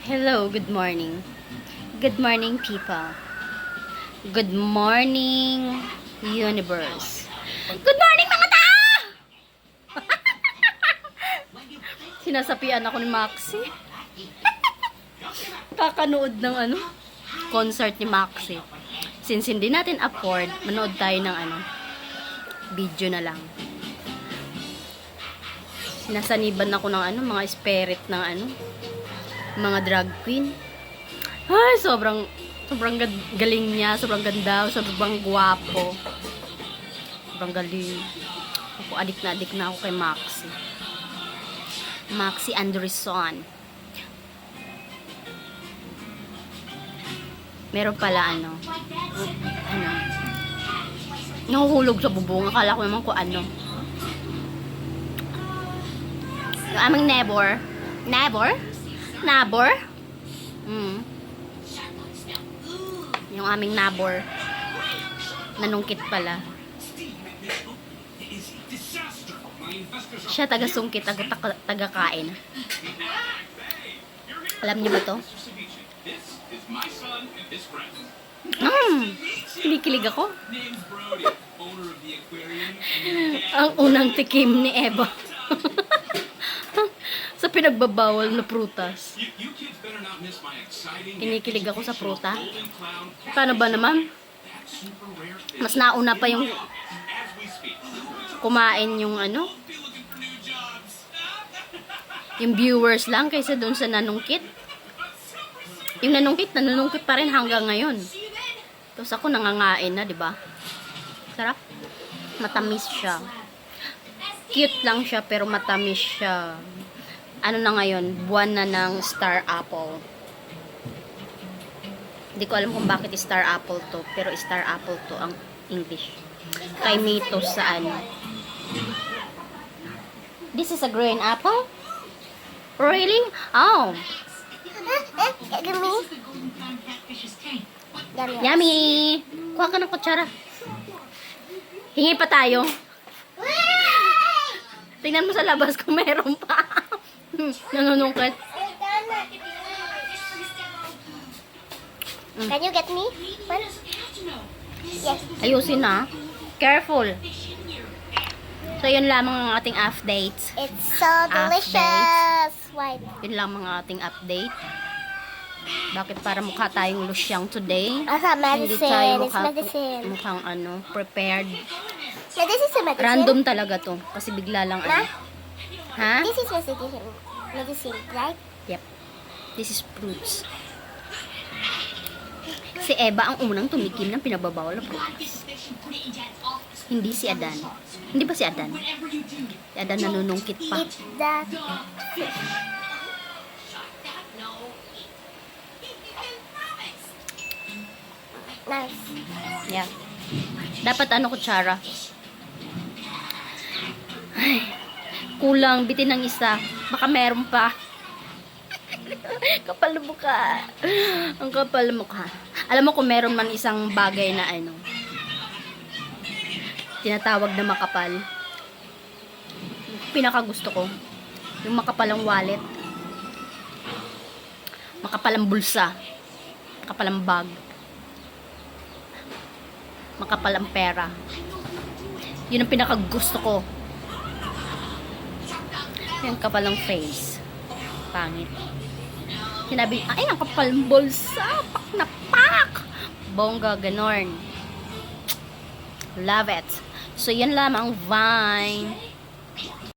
Hello, good morning. Good morning, people. Good morning, universe. Good morning, mga tao! Sinasapian ako ni Maxi. Kakanood ng concert ni Maxi. Since hindi natin afford, manood tayo ng video na lang. Sinasaniban ako ng mga spirit ng mga drag queen. Ay, sobrang galing niya, sobrang ganda, sobrang gwapo. Sobrang galing. Ako, adik na ako kay Maxi. Maxi Anderson. Meron pala nahuhulog sa bubong. Akala ko naman kung ano. Yung aming neighbor. Nabor? Yung aming nabor. Nanungkit pala. Siya taga-sungkit, taga-kain. Alam niyo ba to? Kinikilig ako. Ang unang tikim ni Eva. Sa pinagbabawal na prutas. Kinikilig ako sa pruta. Paano ba naman? Mas nauna pa yung kumain yung yung viewers lang kaysa doon sa nanungkit. Yung nanungkit pa rin hanggang ngayon. Tapos ako nangangain na, di ba? Sarap. Matamis siya. Cute lang siya pero matamis siya. Ano na ngayon, buwan na ng star apple. Hindi ko alam kung bakit star apple to, pero star apple to ang English. Kay Mito sa This is a green apple? Really? Oh. Yummy! Kuha ka ng kutsara. Hingi pa tayo. Tingnan mo sa labas kung meron pa. Nanunungkat. Can you get me one? Yes. Ayusin na. Careful. So, yun lamang ang ating updates. It's so delicious. White. Yun lang mga ating update. Bakit para mukha tayong lusyang today? Asa Hindi tayo medicine. It's medicine. mukhang prepared. Yeah, this is a medicine. Random talaga to. Kasi bigla lang Ha? This is medicine. Medicine, right? Yep. This is fruits. Si Eva ang unang tumikim ng pinababawal na prutas. Hindi si Adan. Hindi ba si Adan? Si Adan nanunungkit pa. Eat that. Nice. Yeah. Dapat kutsara. Ay, kulang, bitin ng isa. Baka meron pa. Kapal na mukha. Ang kapal na mukha. Alam mo kung meron man isang bagay na tinatawag na makapal. Pinakagusto ko. Yung makapalang wallet. Makapalang bulsa. Makapalang bag. Makapalang pera. Yun ang pinakagusto ko. Yung kapalang face. Pangit. Sinabi, ay, ang kapalang bulsa. Pak na pak. Bongga, ganorn. Love it. So, yan lamang Vine.